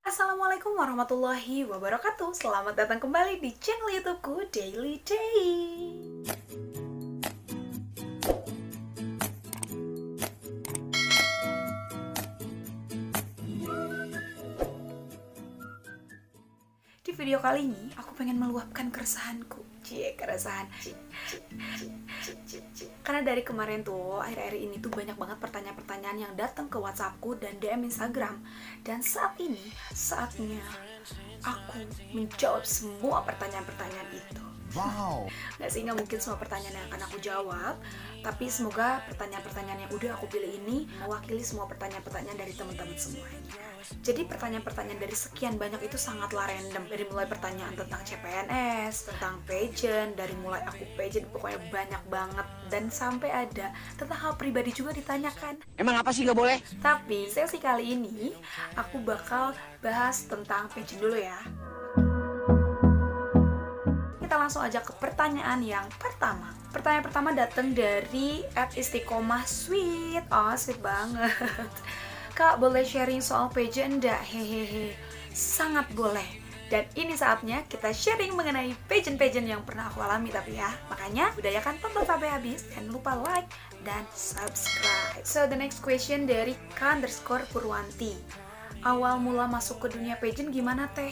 Assalamualaikum warahmatullahi wabarakatuh. Selamat datang kembali di channel YouTubeku Daily Day. Di video kali ini aku pengen meluapkan keresahanku. Keresahan. Karena dari kemarin tuh, akhir-akhir ini tuh banyak banget pertanyaan-pertanyaan yang datang ke WhatsAppku dan DM Instagram. Dan saat ini, saatnya aku menjawab semua pertanyaan-pertanyaan itu. Wow. Nggak mungkin semua pertanyaan yang akan aku jawab, tapi semoga pertanyaan-pertanyaan yang udah aku pilih ini mewakili semua pertanyaan-pertanyaan dari teman-teman semuanya. Jadi pertanyaan-pertanyaan dari sekian banyak itu sangatlah random. Dari mulai pertanyaan tentang CPNS, tentang pageant, dari mulai aku pageant, pokoknya banyak banget. Dan sampai ada tentang hal pribadi juga ditanyakan. Emang apa sih nggak boleh? Tapi sesi kali ini aku bakal bahas tentang pageant dulu ya. Kita langsung aja ke pertanyaan yang pertama. Pertanyaan pertama datang dari @istiqomah_sweet. Oh, sweet banget. Kak, boleh sharing soal pageant enggak? Hehehe. Sangat boleh. Dan ini saatnya kita sharing mengenai pageant-pageant yang pernah aku alami tapi ya. Makanya budayakan tonton sampai habis. Jangan lupa like dan subscribe. So the next question dari K_Purwanti. Awal mula masuk ke dunia pageant gimana teh?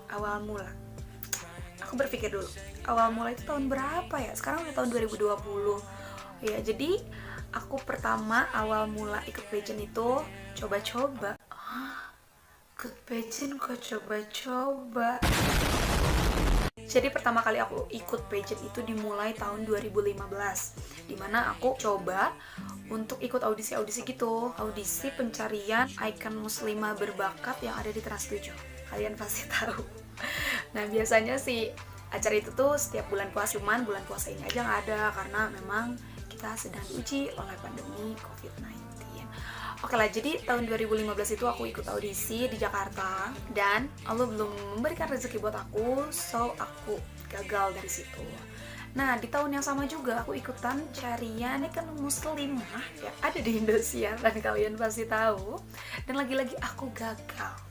Awal mula. Aku berpikir dulu, awal mulai itu tahun berapa ya? Sekarang udah tahun 2020. Ya, jadi aku pertama awal mula ikut pageant itu coba-coba. Ikut pageant kok coba-coba. Jadi pertama kali aku ikut pageant itu dimulai tahun 2015, dimana aku coba untuk ikut audisi-audisi gitu, audisi pencarian ikon muslimah berbakat yang ada di Trans 7. Kalian pasti tahu. Nah, biasanya sih acara itu tuh setiap bulan puasa, cuman bulan puasa ini aja nggak ada karena memang kita sedang diuji oleh pandemi COVID-19. Oke lah, jadi tahun 2015 itu aku ikut audisi di Jakarta dan Allah belum memberikan rezeki buat aku, so aku gagal dari situ. Nah, di tahun yang sama juga aku ikutan carian ikon muslimah yang ada di Indosiar dan kalian pasti tahu. Dan lagi-lagi aku gagal.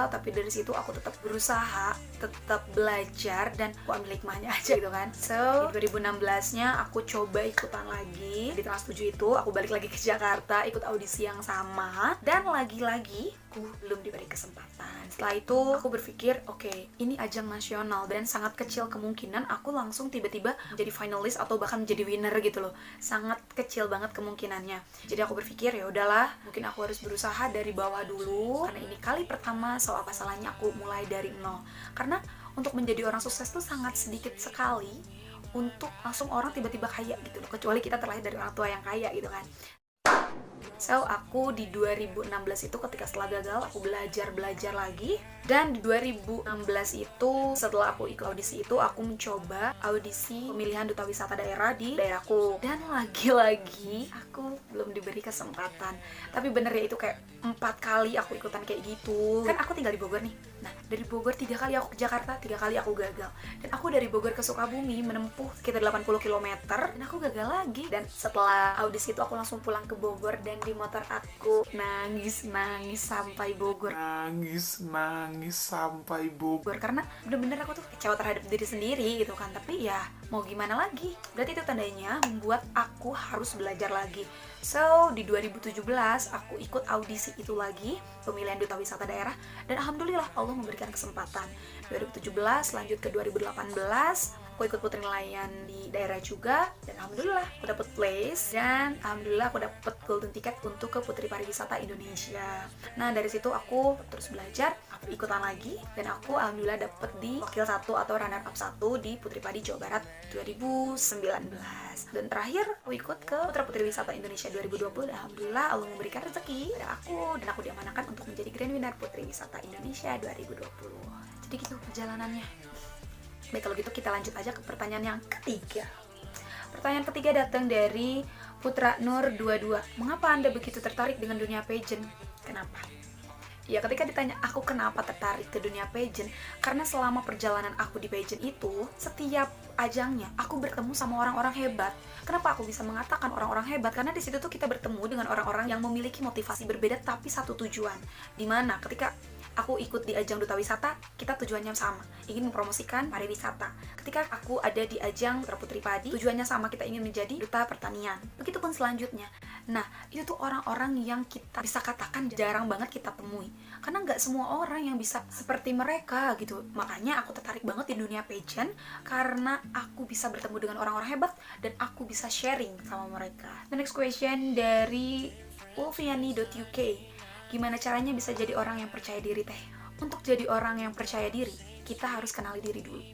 Tapi dari situ aku tetap berusaha, tetap belajar dan aku ambil hikmahnya aja gitu kan. So, di 2016-nya aku coba ikutan lagi di Trans 7 itu, aku balik lagi ke Jakarta, ikut audisi yang sama dan lagi-lagi aku belum diberi kesempatan. Setelah itu aku berpikir, oke, ini ajang nasional dan sangat kecil kemungkinan aku langsung tiba-tiba menjadi finalis atau bahkan menjadi winner gitu loh. Sangat kecil banget kemungkinannya. Jadi aku berpikir ya udahlah, mungkin aku harus berusaha dari bawah dulu karena ini kali pertama, so apa salahnya aku mulai dari nol. Karena untuk menjadi orang sukses tuh sangat sedikit sekali untuk langsung orang tiba-tiba kaya gitu loh, kecuali kita terlahir dari orang tua yang kaya gitu kan. So, aku di 2016 itu ketika setelah gagal, aku belajar lagi. Dan di 2016 itu, setelah aku ikut audisi itu, aku mencoba audisi pemilihan duta wisata daerah di daerahku. Dan lagi-lagi, aku belum diberi kesempatan. Tapi bener ya, itu kayak 4 kali aku ikutan kayak gitu. Kan aku tinggal di Bogor nih. Nah, dari Bogor 3 kali aku ke Jakarta, 3 kali aku gagal. Dan aku dari Bogor ke Sukabumi menempuh sekitar 80 km, dan aku gagal lagi. Dan setelah audisi itu, aku langsung pulang ke Bogor dan di motor aku nangis sampai Bogor. Nangis sampai Bogor. Karena bener-bener aku tuh kecewa terhadap diri sendiri gitu kan. Tapi ya mau gimana lagi, berarti itu tandanya membuat aku harus belajar lagi. So di 2017 aku ikut audisi itu lagi, pemilihan duta wisata daerah, dan alhamdulillah Allah memberikan kesempatan. 2017 lanjut ke 2018, aku ikut putri nelayan di daerah juga, dan alhamdulillah aku dapet place, dan alhamdulillah aku dapet golden ticket untuk ke Putri Pariwisata Indonesia. Nah, dari situ aku terus belajar, aku ikutan lagi, dan aku alhamdulillah dapet di wakil 1 atau runner up 1 di Putri Padi Jawa Barat 2019. Dan terakhir aku ikut ke Putra Putri Wisata Indonesia 2020, dan alhamdulillah Allah memberikan rezeki pada aku, dan aku diamanahkan untuk menjadi Grand Winner Putri Wisata Indonesia 2020. Jadi gitu perjalanannya. Baik, kalau gitu kita lanjut aja ke pertanyaan yang ketiga. Pertanyaan ketiga datang dari Putra Nur 22. Mengapa Anda begitu tertarik dengan dunia pageant? Kenapa? Ya, ketika ditanya aku kenapa tertarik ke dunia pageant, karena selama perjalanan aku di pageant itu, setiap ajangnya aku bertemu sama orang-orang hebat. Kenapa aku bisa mengatakan orang-orang hebat? Karena di situ tuh kita bertemu dengan orang-orang yang memiliki motivasi berbeda tapi satu tujuan. Dimana ketika aku ikut di ajang Duta Wisata, kita tujuannya sama, ingin mempromosikan pariwisata. Ketika aku ada di ajang Putra Putri Padi, tujuannya sama, kita ingin menjadi Duta Pertanian. Begitupun selanjutnya. Nah, itu tuh orang-orang yang kita bisa katakan jarang banget kita temui. Karena nggak semua orang yang bisa seperti mereka gitu. Makanya aku tertarik banget di dunia pageant, karena aku bisa bertemu dengan orang-orang hebat, dan aku bisa sharing sama mereka. The next question dari Wolfiani.uk. Gimana caranya bisa jadi orang yang percaya diri teh? Untuk jadi orang yang percaya diri, kita harus kenali diri dulu.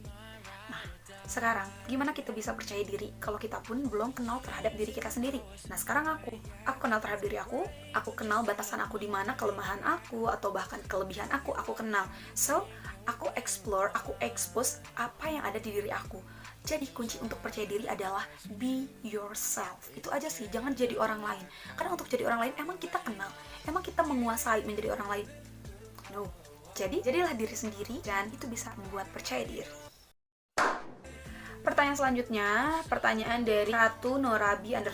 Nah, sekarang gimana kita bisa percaya diri kalau kita pun belum kenal terhadap diri kita sendiri? Nah, sekarang aku kenal terhadap diri aku kenal batasan aku di mana, kelemahan aku atau bahkan kelebihan aku kenal. So, aku explore, aku expose apa yang ada di diri aku. Jadi kunci untuk percaya diri adalah be yourself. Itu aja sih, jangan jadi orang lain. Karena untuk jadi orang lain emang kita kenal, emang kita menguasai menjadi orang lain? No. Jadi jadilah diri sendiri, dan itu bisa membuat percaya diri. Pertanyaan selanjutnya, pertanyaan dari Ratu Norabi _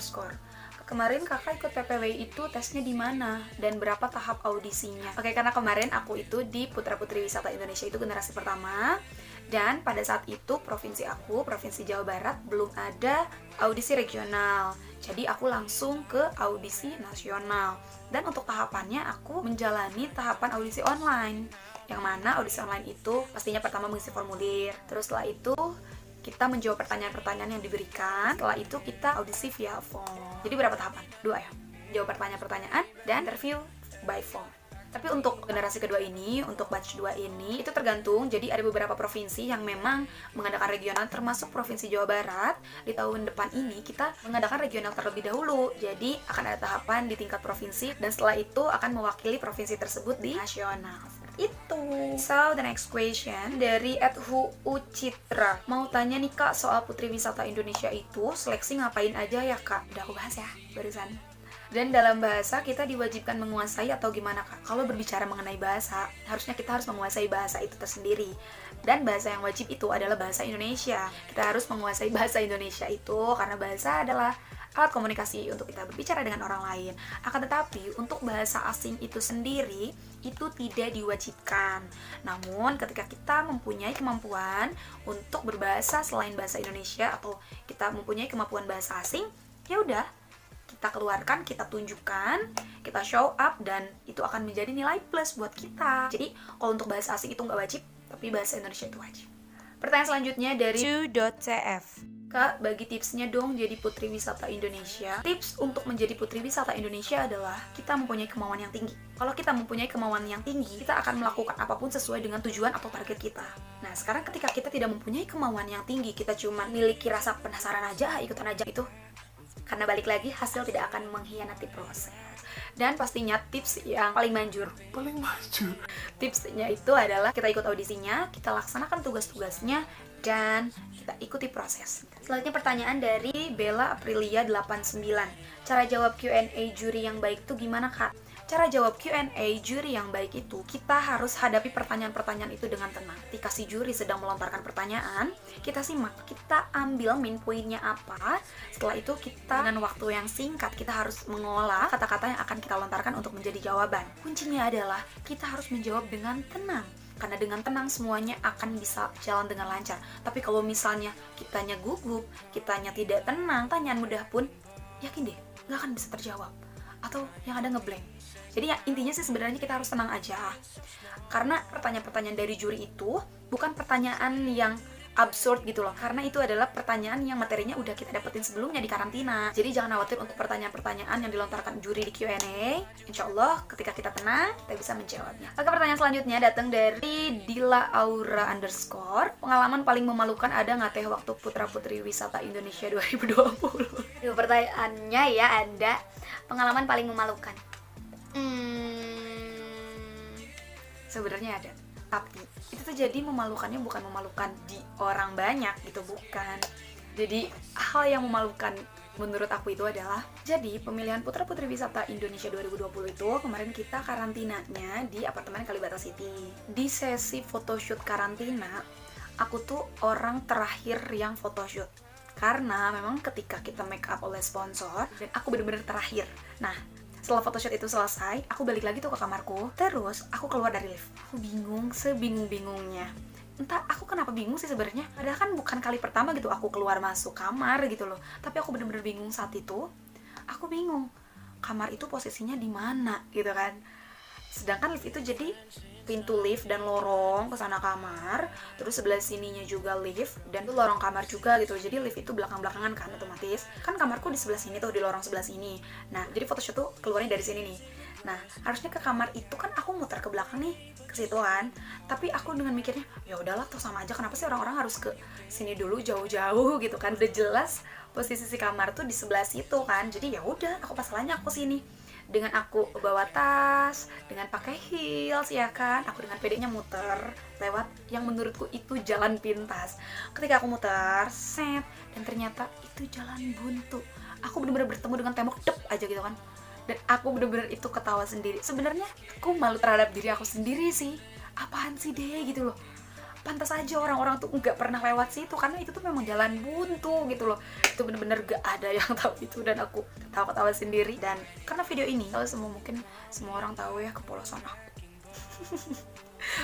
Kemarin kakak ikut PPWI itu tesnya di mana dan berapa tahap audisinya? Oke, karena kemarin aku itu di Putra Putri Wisata Indonesia itu generasi pertama, dan pada saat itu provinsi Jawa Barat, belum ada audisi regional. Jadi aku langsung ke audisi nasional. Dan untuk tahapannya aku menjalani tahapan audisi online. Yang mana audisi online itu pastinya pertama mengisi formulir. Terus setelah itu kita menjawab pertanyaan-pertanyaan yang diberikan. Setelah itu kita audisi via phone. Jadi berapa tahapan? 2 ya. Jawab pertanyaan-pertanyaan dan interview by phone. Tapi untuk generasi kedua ini, untuk batch 2 ini, itu tergantung. Jadi ada beberapa provinsi yang memang mengadakan regional, termasuk Provinsi Jawa Barat. Di tahun depan ini kita mengadakan regional terlebih dahulu. Jadi akan ada tahapan di tingkat provinsi, dan setelah itu akan mewakili provinsi tersebut di nasional. Itu. So, the next question dari @huucitra. Mau tanya nih Kak, soal Putri Wisata Indonesia itu seleksi ngapain aja ya Kak? Udah aku bahas ya barusan. Dan dalam bahasa kita diwajibkan menguasai atau gimana Kak? Kalau berbicara mengenai bahasa, harusnya kita harus menguasai bahasa itu tersendiri. Dan bahasa yang wajib itu adalah bahasa Indonesia. Kita harus menguasai bahasa Indonesia itu karena bahasa adalah alat komunikasi untuk kita berbicara dengan orang lain. Akan tetapi, untuk bahasa asing itu sendiri, itu tidak diwajibkan. Namun, ketika kita mempunyai kemampuan untuk berbahasa selain bahasa Indonesia, atau kita mempunyai kemampuan bahasa asing, ya udah, kita keluarkan, kita tunjukkan, kita show up, dan itu akan menjadi nilai plus buat kita. Jadi, kalau untuk bahasa asing itu nggak wajib, tapi bahasa Indonesia itu wajib. Pertanyaan selanjutnya dari 2.cf. Kak, bagi tipsnya dong jadi Putri Wisata Indonesia. Tips untuk menjadi Putri Wisata Indonesia adalah kita mempunyai kemauan yang tinggi. Kalau kita mempunyai kemauan yang tinggi, kita akan melakukan apapun sesuai dengan tujuan atau target kita. Nah, sekarang ketika kita tidak mempunyai kemauan yang tinggi, kita cuma memiliki rasa penasaran aja, ikutan aja itu. Karena balik lagi, hasil tidak akan mengkhianati proses. Dan pastinya tips yang paling manjur. Tipsnya itu adalah kita ikut audisinya, kita laksanakan tugas-tugasnya, dan kita ikuti proses. Selanjutnya pertanyaan dari Bella Aprilia 89. Cara jawab Q&A juri yang baik itu gimana Kak? Cara jawab Q&A juri yang baik itu, kita harus hadapi pertanyaan-pertanyaan itu dengan tenang. Ketika si juri sedang melontarkan pertanyaan, kita simak, kita ambil main poinnya apa. Setelah itu kita dengan waktu yang singkat, kita harus mengolah kata-kata yang akan kita lontarkan untuk menjadi jawaban. Kuncinya adalah kita harus menjawab dengan tenang. Karena dengan tenang semuanya akan bisa jalan dengan lancar. Tapi kalau misalnya kitanya gugup, kitanya tidak tenang, pertanyaan mudah pun, yakin deh, nggak akan bisa terjawab. Atau yang ada ngeblank. Jadi ya, intinya sih sebenarnya kita harus tenang aja. Karena pertanyaan-pertanyaan dari juri itu bukan pertanyaan yang absurd gitu loh. Karena itu adalah pertanyaan yang materinya udah kita dapetin sebelumnya di karantina. Jadi jangan khawatir untuk pertanyaan-pertanyaan yang dilontarkan juri di Q&A. Insya Allah ketika kita tenang, kita bisa menjawabnya. Oke, pertanyaan selanjutnya datang dari Dila Aura _ Pengalaman paling memalukan ada nggak teh waktu Putra Putri Wisata Indonesia 2020? Itu pertanyaannya ya, ada pengalaman paling memalukan. Sebenarnya ada. Tapi itu tuh jadi memalukannya bukan memalukan di orang banyak gitu, bukan. Jadi hal yang memalukan menurut aku itu adalah, jadi pemilihan Putra Putri Wisata Indonesia 2020 itu kemarin kita karantinanya di apartemen Kalibata City. Di sesi photoshoot karantina, aku tuh orang terakhir yang photoshoot. Karena memang ketika kita make up oleh sponsor, dan aku bener-bener terakhir. Nah, Setelah photoshoot itu selesai, aku balik lagi tuh ke kamarku. Terus aku keluar dari lift. Aku bingung, sebingung-bingungnya. Entah aku kenapa bingung sih sebenarnya. Padahal kan bukan kali pertama gitu aku keluar masuk kamar gitu loh. Tapi aku bener-bener bingung saat itu. Aku bingung, kamar itu posisinya di mana gitu kan. Sedangkan lift itu jadi pintu lift dan lorong ke sana kamar, terus sebelah sininya juga lift dan tuh lorong kamar juga gitu. Jadi lift itu belakang-belakangan kan otomatis. Kan kamarku di sebelah sini tuh, di lorong sebelah sini. Nah, jadi photoshoot tuh keluarnya dari sini nih. Nah, harusnya ke kamar itu kan aku muter ke belakang nih, ke situ kan. Tapi aku dengan mikirnya, ya udahlah tuh sama aja, kenapa sih orang-orang harus ke sini dulu jauh-jauh gitu kan. Udah jelas posisi si kamar tuh di sebelah situ kan. Jadi ya udah, aku pasalnya aku sini. Dengan aku bawa tas, dengan pakai heels ya kan, aku dengan pedenya muter lewat yang menurutku itu jalan pintas. Ketika aku muter, set, dan ternyata itu jalan buntu. Aku bener-bener bertemu dengan tembok, dep aja gitu kan. Dan aku bener-bener itu ketawa sendiri. Sebenarnya aku malu terhadap diri aku sendiri sih. Apaan sih deh gitu loh. Pantas aja orang-orang tuh nggak pernah lewat situ karena itu tuh memang jalan buntu gitu loh. Itu bener-bener gak ada yang tahu itu dan aku ketawa-ketawa sendiri. Dan karena video ini kalau mungkin semua orang tahu ya kepolosan aku.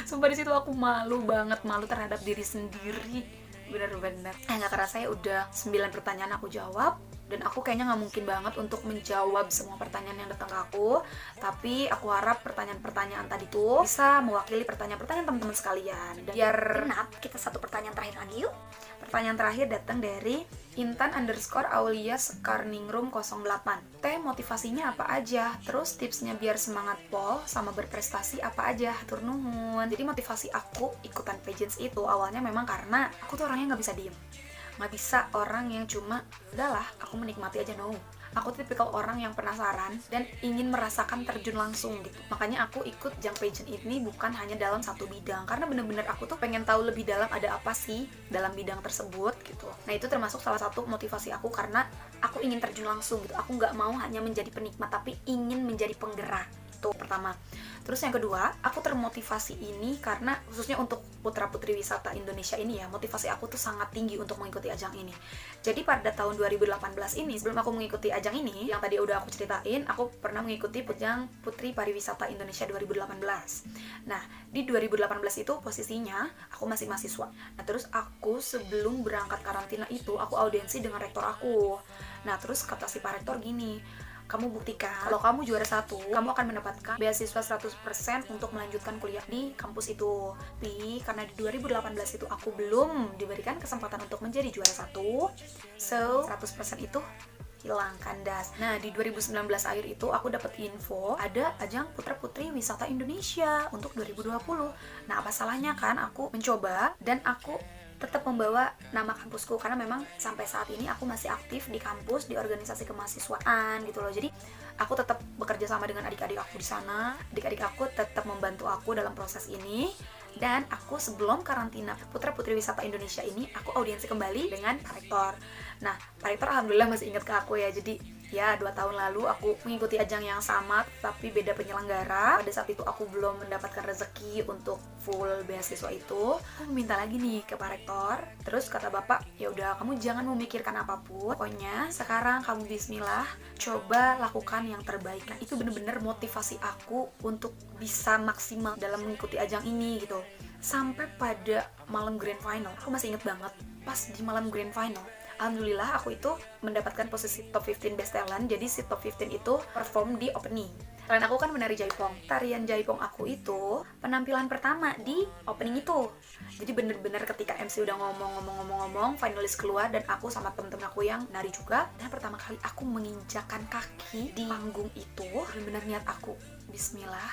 Sumpah di situ aku malu banget, malu terhadap diri sendiri. Bener-bener nggak kerasa ya udah 9 pertanyaan aku jawab. Dan aku kayaknya nggak mungkin banget untuk menjawab semua pertanyaan yang datang ke aku. Tapi aku harap pertanyaan-pertanyaan tadi tuh bisa mewakili pertanyaan-pertanyaan teman-teman sekalian. Dan biar genap, kita satu pertanyaan terakhir lagi yuk. Pertanyaan terakhir datang dari Intan_Aulia Skarningrum 08. Teh, motivasinya apa aja? Terus tipsnya biar semangat pol sama berprestasi apa aja? Hatur nuhun. Jadi motivasi aku ikutan pageants itu awalnya memang karena aku tuh orangnya nggak bisa diem. Nggak bisa orang yang cuma udahlah aku menikmati aja, no. Aku tipikal orang yang penasaran dan ingin merasakan terjun langsung gitu. Makanya aku ikut Jang Pageant ini bukan hanya dalam satu bidang, karena bener-bener aku tuh pengen tahu lebih dalam ada apa sih dalam bidang tersebut gitu. Nah itu termasuk salah satu motivasi aku karena aku ingin terjun langsung gitu. Aku nggak mau hanya menjadi penikmat tapi ingin menjadi penggerak. Itu pertama. Terus yang kedua, aku termotivasi ini karena khususnya untuk putra-putri wisata Indonesia ini ya, motivasi aku tuh sangat tinggi untuk mengikuti ajang ini. Jadi pada tahun 2018 ini, sebelum aku mengikuti ajang ini, yang tadi udah aku ceritain, aku pernah mengikuti ajang Putri Pariwisata Indonesia 2018. Nah, di 2018 itu posisinya aku masih mahasiswa. Nah, terus aku sebelum berangkat karantina itu, aku audiensi dengan rektor aku. Nah, terus kata si Pak Rektor gini, kamu buktikan kalau kamu juara 1, kamu akan mendapatkan beasiswa 100% untuk melanjutkan kuliah di kampus itu. Tapi karena di 2018 itu aku belum diberikan kesempatan untuk menjadi juara 1, so 100% itu hilang kandas. Nah, di 2019 akhir itu aku dapat info ada ajang Putra Putri Wisata Indonesia untuk 2020. Nah, apa salahnya kan aku mencoba dan aku tetap membawa nama kampusku karena memang sampai saat ini aku masih aktif di kampus, di organisasi kemahasiswaan gitu loh. Jadi aku tetap bekerja sama dengan adik-adik aku di sana. Adik-adik aku tetap membantu aku dalam proses ini. Dan aku sebelum karantina Putra Putri Wisata Indonesia ini aku audiensi kembali dengan Pak Rektor. Nah, Pak Rektor alhamdulillah masih ingat ke aku ya. Jadi ya 2 tahun lalu aku mengikuti ajang yang sama tapi beda penyelenggara. Pada saat itu aku belum mendapatkan rezeki untuk full beasiswa itu. Aku minta lagi nih ke Pak Rektor. Terus kata Bapak, ya udah kamu jangan memikirkan apapun. Pokoknya sekarang kamu bismillah, coba lakukan yang terbaik. Nah, itu bener-bener motivasi aku untuk bisa maksimal dalam mengikuti ajang ini gitu. Sampai pada malam grand final, aku masih inget banget pas di malam grand final, alhamdulillah aku itu mendapatkan posisi top 15 best talent. Jadi si top 15 itu perform di opening. Selain aku kan menari jaipong. Tarian jaipong aku itu penampilan pertama di opening itu. Jadi bener-bener ketika MC udah ngomong, finalis keluar dan aku sama temen-temen aku yang nari juga. Dan pertama kali aku menginjakan kaki di panggung itu, bener-bener niat aku, bismillah,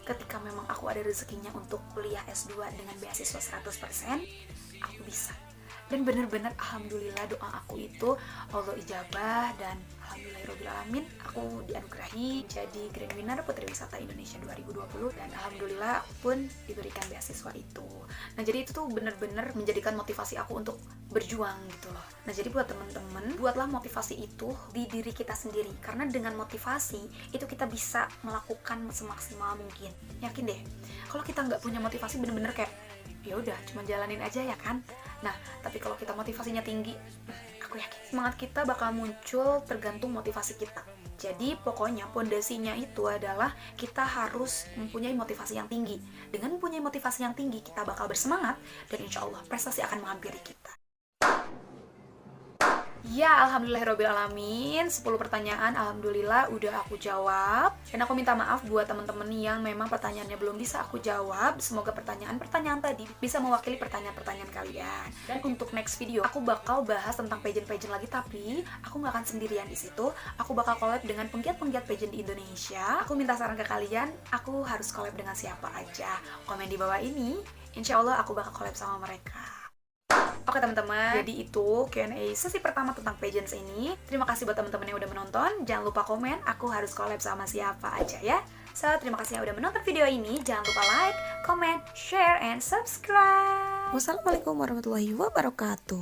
ketika memang aku ada rezekinya untuk kuliah S2 dengan beasiswa 100%, aku bisa. Dan bener-bener alhamdulillah doa aku itu Allah ijabah dan alhamdulillahirobbilalamin aku dianugerahi jadi Grand Winner Putri Wisata Indonesia 2020 dan alhamdulillah aku pun diberikan beasiswa itu. Nah, jadi itu tuh bener-bener menjadikan motivasi aku untuk berjuang gitu loh. Nah, jadi buat temen-temen, buatlah motivasi itu di diri kita sendiri karena dengan motivasi itu kita bisa melakukan semaksimal mungkin. Yakin deh, kalau kita nggak punya motivasi bener-bener kayak ya udah cuma jalanin aja ya kan. Nah, tapi kalau kita motivasinya tinggi, aku yakin semangat kita bakal muncul tergantung motivasi kita. Jadi pokoknya pondasinya itu adalah kita harus mempunyai motivasi yang tinggi. Dengan mempunyai motivasi yang tinggi, kita bakal bersemangat dan insya Allah prestasi akan menghampiri kita. Ya, alhamdulillahirobbilalamin. 10 pertanyaan alhamdulillah udah aku jawab. Dan aku minta maaf buat teman-teman yang memang pertanyaannya belum bisa aku jawab. Semoga pertanyaan-pertanyaan tadi bisa mewakili pertanyaan-pertanyaan kalian. Dan untuk next video aku bakal bahas tentang pageant-pageant lagi, tapi aku nggak akan sendirian di situ. Aku bakal collab dengan penggiat-penggiat pageant di Indonesia. Aku minta saran ke kalian, aku harus collab dengan siapa aja. Komen di bawah ini. Insya Allah aku bakal collab sama mereka. Oke teman-teman, jadi itu Q&A sesi pertama tentang pageants ini. Terima kasih buat teman-teman yang udah menonton. Jangan lupa komen, aku harus collab sama siapa aja ya. So, terima kasih yang udah menonton video ini. Jangan lupa like, comment, share, and subscribe. Wassalamualaikum warahmatullahi wabarakatuh.